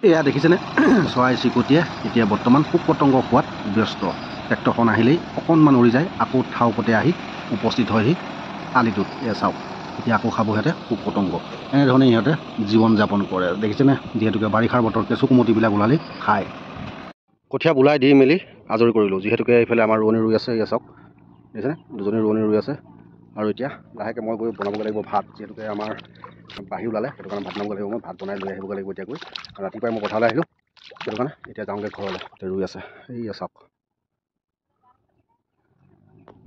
এয়া দেখিছেনে চৰাই চিৰিকটিয়ে এতিয়া বৰ্তমান পোক পতংগ খোৱাত ব্যস্ত। ট্ৰেক্টৰখন আহিলেই অকণমান উৰি যায়, আকৌ ঠাও ওপৰতে আহি উপস্থিত হয়হি আলিটোত। এয়া চাওক, এতিয়া আকৌ খাব সিহঁতে পোক পতংগ। এনেধৰণে সিহঁতে জীৱন যাপন কৰে। দেখিছেনে, যিহেতুকে বাৰিষাৰ বতৰ কেঁচুকুমতিবিলাক ওলালেই খায়। কঠীয়া বোলাই দি মেলি আজৰি কৰিলোঁ, যিহেতুকে এইফালে আমাৰ ৰোৱনী ৰুই আছে। এয়া চাওক, দেখিছেনে, দুজনী ৰোৱনী ৰুই আছে। আৰু এতিয়া লাহেকৈ মই গৈ বনাবগৈ লাগিব ভাত, যিহেতুকে আমাৰ বাঢ়ি ওলালে, সেইটো কাৰণে ভাত বনাব লাগিব। মই ভাত বনাই লৈ আহিবগৈ লাগিব এতিয়া গৈ। ৰাতিপুৱাই মই পথাৰলৈ আহিলোঁ, সেইটো কাৰণে এতিয়া যাওঁগৈ ঘৰলৈ। এতিয়া ৰুই আছে, এইয়া চাওক।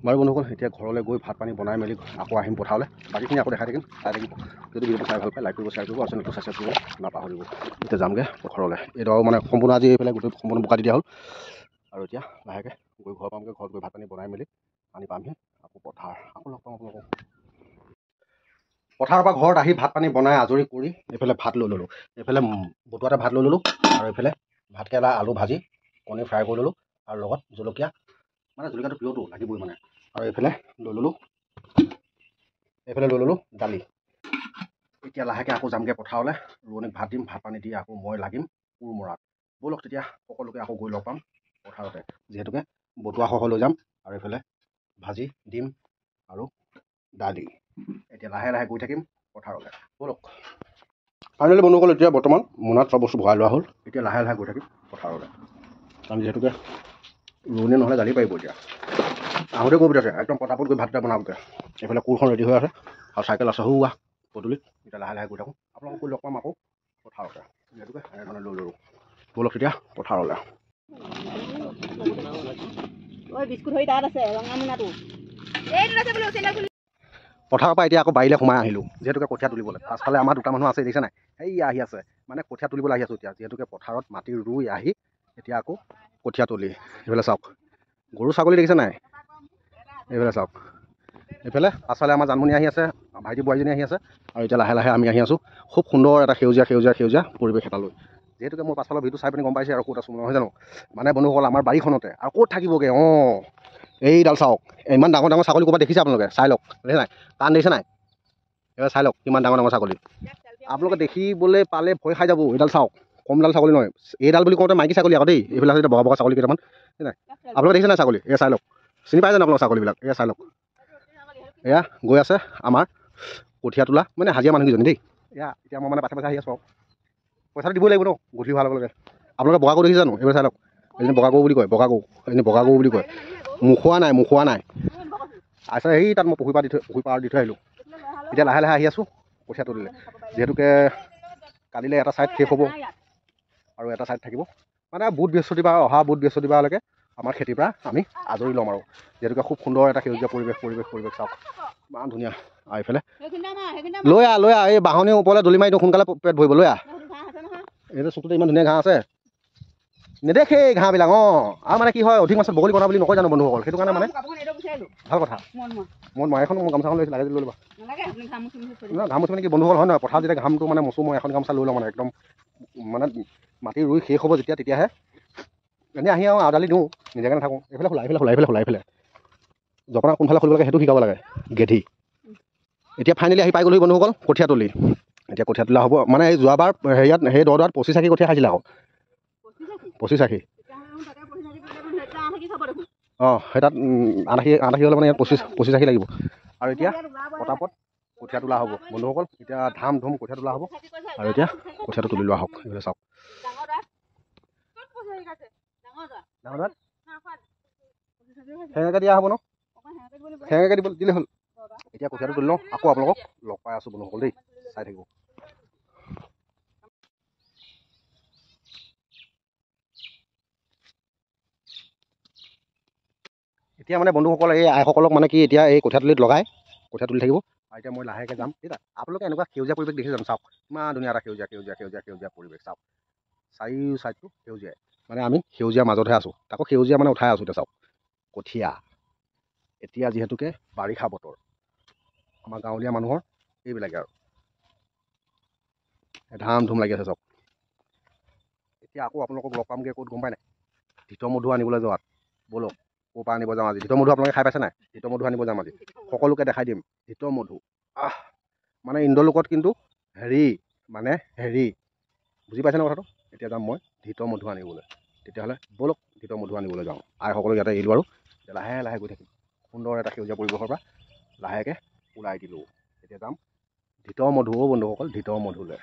বাৰু বন্ধুসকল, এতিয়া ঘৰলৈ গৈ ভাত পানী বনাই মেলি আকৌ আহিম পথাৰলৈ। বাকীখিনি আকৌ দেখাই থাকিম, চাই থাকিব। যদি ভিডিঅ'টো চাই ভাল পায়, লাইক কৰিব, শ্বেয়াৰ কৰিব, আৰু চেনেলটো ছাবস্ক্ৰাইব কৰিব নাপাহৰিব। এতিয়া যামগৈ ঘৰলৈ। এইটো মানে সম্পূৰ্ণ আজি এইফালে গোটেই সম্পূৰ্ণ বোকা দি দিয়া হ'ল। আৰু এতিয়া লাহেকৈ গৈ ঘৰ পামগৈ। ঘৰত গৈ ভাত পানী বনাই মেলি পানী পামহি, আকৌ পথাৰ আকৌ লগ পাম আপোনালোকক। পথাৰৰ পৰা ঘৰত আহি ভাত পানী বনাই আজৰি কৰি এইফালে ভাত লৈ ল'লোঁ। এইফালে বতুৱাতে ভাত লৈ ল'লোঁ, আৰু এইফালে ভাতকেৰেলা আলু ভাজি কণী ফ্ৰাই কৰি ল'লোঁ, আৰু লগত জলকীয়া, মানে জলকীয়াটো প্ৰিয়টো লাগিবই মানে। আৰু এইফালে লৈ ল'লোঁ দালি। এতিয়া লাহেকৈ আকৌ যামগৈ পথাৰলৈ, ৰোৱনীক ভাত দিম, ভাত পানী দি আকৌ মই লাগিম কোৰ মৰাত। ব'লক তেতিয়া সকলোকে আকৌ গৈ লগ পাম পথাৰতে, যিহেতুকে বতুৱা সহ লৈ যাম, আৰু এইফালে ভাজি দিম আৰু দালি। এতিয়া লাহে লাহে গৈ থাকিম পথাৰলৈ, ব'লক। ফাইনেলি বন্ধুসকল, এতিয়া বৰ্তমান মোনাত চব বস্তু ভৰাই লোৱা হ'ল। এতিয়া লাহে লাহে গৈ থাকিম পথাৰলৈ, কাৰণ যিহেতুকে ৰোৱনী নহ'লে গালি পাৰিব। এতিয়া আহোঁতে কৈ পঠিয়াইছে একদম পটাপট গৈ ভাত এটা বনাওঁগৈ। এইফালে কোৰখন ৰেডি হৈ আছে, আৰু চাইকেল আছে হোৱা পদূলিত। এতিয়া লাহে লাহে গৈ থাকোঁ, আপোনালোকক গৈ লগ পাম আকৌ পথাৰতে, যিহেতুকে এনেধৰণে লৈ ল'লোঁ। ব'লক তেতিয়া পথাৰলৈ। পথাৰৰ পৰা এতিয়া আকৌ বাৰীলৈ সোমাই আহিলোঁ, যিহেতুকে কঠীয়া তুলিবলৈ। পাছফালে আমাৰ দুটা মানুহ আছে, দেখিছে নাই, এই আহি আছে, মানে কঠীয়া তুলিবলৈ আহি আছোঁ এতিয়া। যিহেতুকে পথাৰত মাটি ৰুই আহি এতিয়া আকৌ কঠীয়া তুলি। এইফালে চাওক, গৰু ছাগলী দেখিছে নাই, এইফালে চাওক। এইফালে পাছফালে আমাৰ জানমণি আহি আছে, ভাইটি বোৱাৰীজনী আহি আছে, আৰু এতিয়া লাহে লাহে আমি আহি আছোঁ খুব সুন্দৰ এটা সেউজীয়া পৰিৱেশ এটা লৈ। যিহেতুকে মই পাছফালৰ ভিউটো চাই পিনি গম পাইছে আৰু ক'ত আছোঁ নহয় জানো। মানে বন্ধুসকল, আমাৰ বাৰীখনতে আৰু ক'ত থাকিবগৈ। এইডাল চাওক, ইমান ডাঙৰ ডাঙৰ ছাগলী ক'ৰবাত দেখিছে আপোনালোকে? চাই লওক, দেখিছে নাই, কাণ দেখিছে নাই, এইবাৰ চাই লওক কিমান ডাঙৰ ডাঙৰ ছাগলী। আপোনালোকে দেখিবলৈ পালে ভয় খাই যাব। এইডাল চাওক, কমডাল ছাগলী নহয়। এইডাল বুলি কওঁতে মাইকী ছাগলী আকৌ দেই, এইবিলাক আছে বগা বগা ছাগলী কেইটামান, দেখিছে নাই। আপোনালোকে দেখিছে নাই ছাগলী? এয়া চাই লওক, চিনি পাই জানো আপোনালোক ছাগলীবিলাক? এয়া চাই লওক, এয়া গৈ আছে আমাৰ কঠীয়া তোলা, মানে হাজিৰা মানুহকেইজনী দেই। এয়া এতিয়া মই মানে পাছে পাছে আহি আছোঁ আৰু পইচাটো দিবই লাগিব ন, গধূলি হোৱাৰ লগে লগে। আপোনালোকে বগা গৰু দেখিছে জানো? এইবাৰ চাই লওক, এজনী বগা গৰু বুলি কয়, বগা গৰু, এজনী বগা গৰু বুলি কয়। মুখোৱা নাই আছে, সেই তাত মই পুখুৰী পাৰ দি থৈ আহিলোঁ। এতিয়া লাহে লাহে আহি আছোঁ কঠীয়া তুলিলে, যিহেতুকে কালিলৈ এটা ছাইড শেষ হ'ব আৰু এটা ছাইড থাকিব। মানে বুধ বৃহস্পতিবাৰ, অহা বুধ বৃহস্পতিবাৰলৈকে আমাৰ খেতিৰ পৰা আমি আজৰি ল'ম আৰু। যিহেতুকে খুব সুন্দৰ এটা সেউজীয়া পৰিৱেশ চাওক, ইমান ধুনীয়া। আৰু এইফালে লৈ আহ, এই বাহনীৰ ওপৰলৈ দলি মাৰি দিওঁ, সোনকালে পেট ভৰিব। লৈ আহ, এইটো চুকটোতে ইমান ধুনীয়া ঘাঁহ আছে, নেদেখেই ঘাঁহবিলাক। আৰু মানে কি হয়, অধিক মাছত বগলী কণা বুলি নকয় জানো বন্ধুসকল? সেইটো কাৰণে মানে ভাল কথা। মই এখন মোৰ গামোচাখন লৈছোঁ, লাগে যদি লৈ ল'বা। ঘাম মুচিব নেকি বন্ধুসকল, হয় নহয়? পথাৰত যেতিয়া ঘামটো মানে মচো, মই এখন গামোচা লৈ লওঁ মানে একদম, মানে মাটি ৰুই শেষ হ'ব যেতিয়া, তেতিয়াহে এনেই আহি আৰু আদালি দিওঁ, নিজাকৈ নাথাকোঁ। এইফালে খোলা জপনা কোনফালে খুলিব লাগে সেইটো শিকাব লাগে, গেধি। এতিয়া ফাইনেলি আহি পাই গ'লোহি বন্ধুসকল কঠীয়া তুলি। এতিয়া কঠীয়া তোলা হ'ব, মানে এই যোৱাবাৰ হেৰিয়াত সেই দহডৰাত 25 আশী কঠীয়া খাইছিলে আকৌ, 25 আশী। সেই তাত 8 আশী হ'লে মানে ইয়াত 25 আশী লাগিব। আৰু এতিয়া পটাপট কঠীয়া তোলা হ'ব বন্ধুসকল। এতিয়া ধাম ধুম কঠীয়া তোলা হ'ব, আৰু এতিয়া কঠীয়াটো তুলি লোৱা হওক। এইফালে চাওক, সেনেকৈ দিয়া হ'ব ন, সেনেকৈ দিলে হ'ল। এতিয়া কঠীয়াটো তুলি লওঁ, আকৌ আপোনালোকক লগ পাই আছোঁ বন্ধুসকল দেই, চাই থাকিব। এতিয়া মানে বন্ধুসকল, এই আইসকলক মানে কি, এতিয়া এই কঠীয়াতলিত লগাই কঠীয়া তুলি থাকিব। আৰু এতিয়া মই লাহেকৈ যাম, ঠিক আছে। আপোনালোকে এনেকুৱা সেউজীয়া পৰিৱেশ দেখিছে জানো? চাওক, ইমান ধুনীয়া এটা সেউজীয়া পৰিৱেশ চাওক, চাৰিও চাইডটো সেউজীয়াই। মানে আমি সেউজীয়াৰ মাজতহে আছোঁ, তাকো সেউজীয়া মানে উঠাই আছোঁ। এতিয়া চাওক কঠীয়া, এতিয়া যিহেতুকে বাৰিষা বতৰ, আমাৰ গাঁৱলীয়া মানুহৰ এইবিলাকে আৰু ধাম ধুম লাগি আছে চাওক। এতিয়া আকৌ আপোনালোকক লগ পামগৈ ক'ত গম পাই নাই? ধিত মধু আনিবলৈ যোৱাত। ব'লক, ক'ৰ পৰা আনিব যাওঁ আজি। ধিত মধু আপোনালোকে খাই পাইছে নাই? ধিত মধু আনিব যাম আজি, সকলোকে দেখাই দিম ধিত মধু। মানে ইন্দ্ৰলোকত কিন্তু হেৰি বুজি পাইছেনে কথাটো? এতিয়া যাম মই ধিত মধু আনিবলৈ। তেতিয়াহ'লে ব'লক ধিত মধু আনিবলৈ যাওঁ। আইসকলক ইয়াতে এৰিলোঁ আৰু লাহে লাহে গৈ থাকিম। সুন্দৰ এটা সেউজীয়া পৰিৱেশৰ পৰা লাহেকৈ ওলাই দিলোঁ। এতিয়া যাম ধিত মধু বন্ধুসকল, ধিত মধুলৈ।